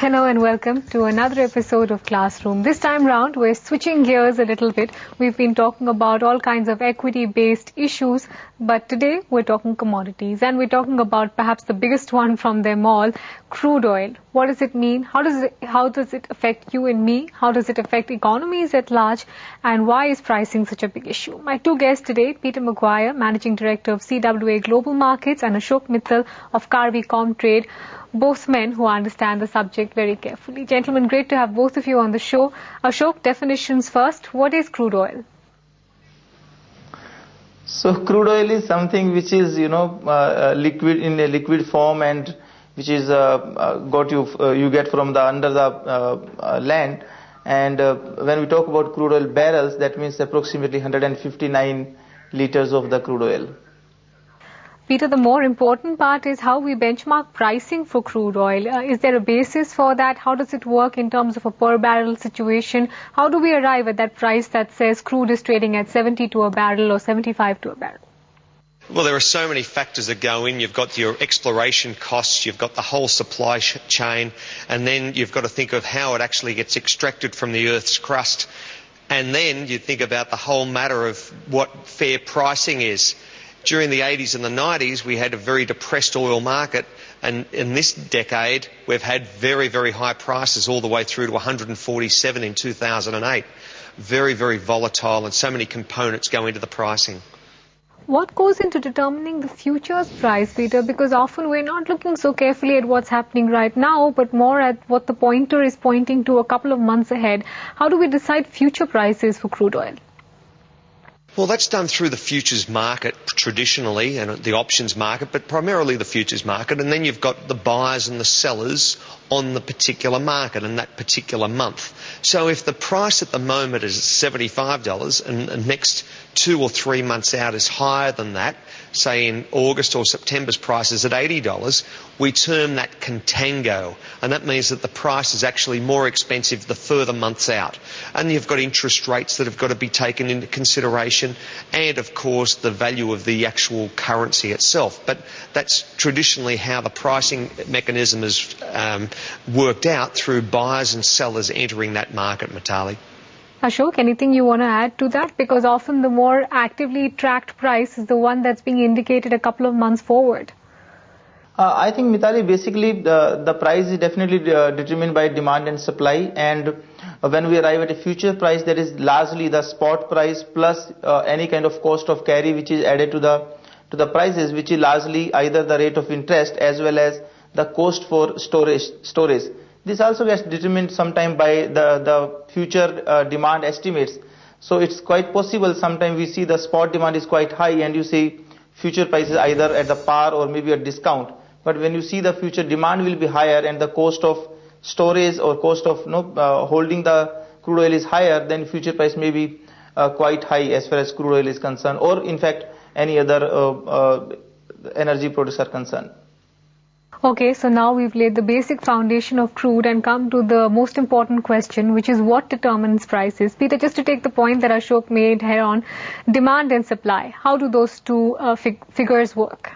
Hello and welcome to another episode of Classroom. This time round, we're switching gears a little bit. We've been talking about all kinds of equity-based issues, but today we're talking commodities, and we're talking about perhaps the biggest one from them all, crude oil. What does it mean? How does it affect you and me? How does it affect economies at large? And why is pricing such a big issue? My two guests today, Peter Maguire, Managing Director of CWA Global Markets, and Ashok Mittal of Karvi Comtrade, both men who understand the subject very carefully. Gentlemen, great to have both of you on the show. Ashok, definitions first. What is crude oil? So crude oil is something which is, liquid in a liquid form, and which is you get from the under the land. And when we talk about crude oil barrels, that means approximately 159 liters of the crude oil. Peter, the more important part is how we benchmark pricing for crude oil. Is there a basis for that? How does it work in terms of a per barrel situation? How do we arrive at that price that says crude is trading at 70 to a barrel or 75 to a barrel? Well, there are so many factors that go in. You've got your exploration costs, you've got the whole supply chain, and then you've got to think of how it actually gets extracted from the Earth's crust. And then you think about the whole matter of what fair pricing is. During the 80s and the 90s, we had a very depressed oil market, and in this decade, we've had very, very high prices all the way through to 147 in 2008. Very, very volatile, and so many components go into the pricing. What goes into determining the futures price, Peter? Because often we're not looking so carefully at what's happening right now, but more at what the pointer is pointing to a couple of months ahead. How do we decide future prices for crude oil? Well, that's done through the futures market traditionally, and the options market, but primarily the futures market. And then you've got the buyers and the sellers on the particular market in that particular month. So if the price at the moment is $75 and the next 2 or 3 months out is higher than that, say in August or September's price is at $80, we term that contango, and that means that the price is actually more expensive the further months out. And you've got interest rates that have got to be taken into consideration, and of course the value of the actual currency itself. But that's traditionally how the pricing mechanism is worked out, through buyers and sellers entering that market, Mitali. Ashok, anything you want to add to that? Because often the more actively tracked price is the one that's being indicated a couple of months forward. I think, Mitali, basically the price is definitely determined by demand and supply, and when we arrive at a future price, that is largely the spot price plus any kind of cost of carry which is added to the prices, which is largely either the rate of interest as well as the cost for storage. This also gets determined sometime by the future demand estimates. So it's quite possible sometime we see the spot demand is quite high and you see future prices either at the par or maybe a discount. But when you see the future demand will be higher and the cost of storage or cost of holding the crude oil is higher, then future price may be quite high as far as crude oil is concerned, or in fact any other energy products are concerned. Okay, so now we've laid the basic foundation of crude and come to the most important question, which is what determines prices. Peter, just to take the point that Ashok made here on demand and supply, how do those two figures work?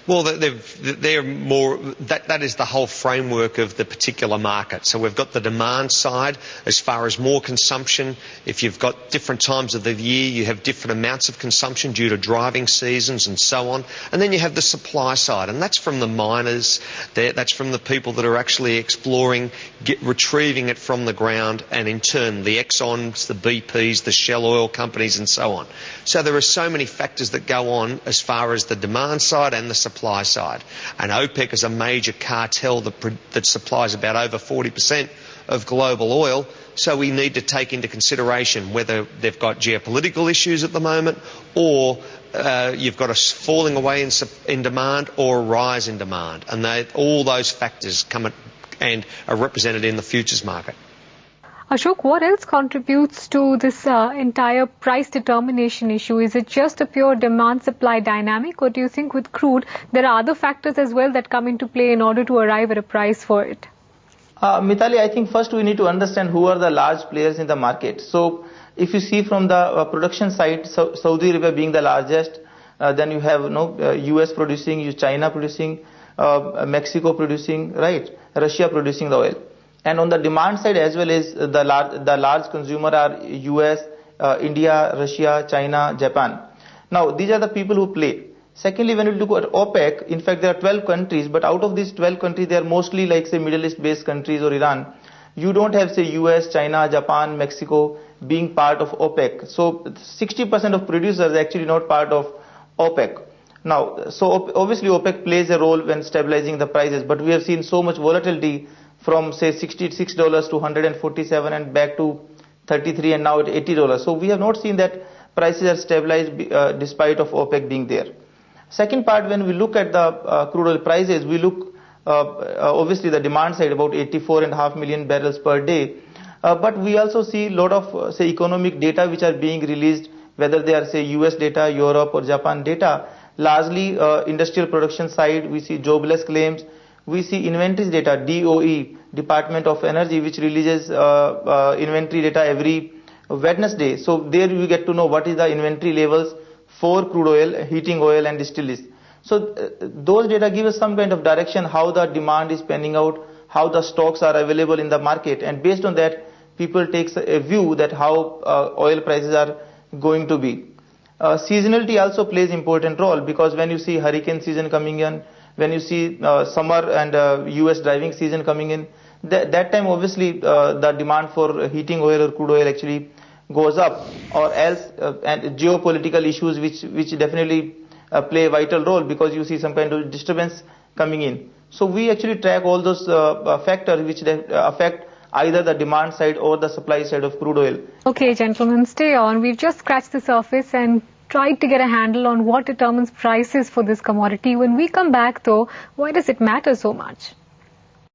Well, they're more, that is the whole framework of the particular market. So we've got the demand side as far as more consumption. If you've got different times of the year, you have different amounts of consumption due to driving seasons and so on. And then you have the supply side, and that's from the miners, that's from the people that are actually exploring, retrieving it from the ground, and in turn the Exxons, the BPs, the Shell oil companies and so on. So there are so many factors that go on as far as the demand side and the supply side. And OPEC is a major cartel that supplies about over 40% of global oil. So we need to take into consideration whether they've got geopolitical issues at the moment, or you've got a falling away in demand or a rise in demand. And all those factors come and are represented in the futures market. Ashok, what else contributes to this entire price determination issue? Is it just a pure demand-supply dynamic, or do you think with crude there are other factors as well that come into play in order to arrive at a price for it? Mitali, I think first we need to understand who are the large players in the market. So if you see from the production side, Saudi Arabia being the largest, then you have US producing, China producing, Mexico producing, right, Russia producing the oil. And on the demand side as well as the large consumer are US, India, Russia, China, Japan. Now these are the people who play. Secondly, when we look at OPEC, in fact there are 12 countries, but out of these 12 countries they are mostly like say Middle East based countries or Iran. You don't have say US, China, Japan, Mexico being part of OPEC. So 60% of producers are actually not part of OPEC. Now, so obviously OPEC plays a role when stabilizing the prices, but we have seen so much volatility from say $66 to 147 and back to 33 and now at $80. So we have not seen that prices are stabilized despite of OPEC being there. Second part, when we look at the crude oil prices, we look obviously the demand side about 84.5 million barrels per day. But we also see a lot of say economic data which are being released, whether they are say US data, Europe or Japan data. Largely industrial production side, we see jobless claims. We see inventories data, DOE, Department of Energy, which releases inventory data every Wednesday. So there you get to know what is the inventory levels for crude oil, heating oil and distilleries. So those data give us some kind of direction how the demand is panning out, how the stocks are available in the market, and based on that people take a view that how oil prices are going to be. Seasonality also plays important role, because when you see hurricane season coming in, when you see summer and US driving season coming in, that time obviously the demand for heating oil or crude oil actually goes up, or else and geopolitical issues which definitely play a vital role, because you see some kind of disturbance coming in. So we actually track all those factors which affect either the demand side or the supply side of crude oil. Okay, gentlemen, stay on. We've just scratched the surface and tried to get a handle on what determines prices for this commodity. When we come back though, why does it matter so much?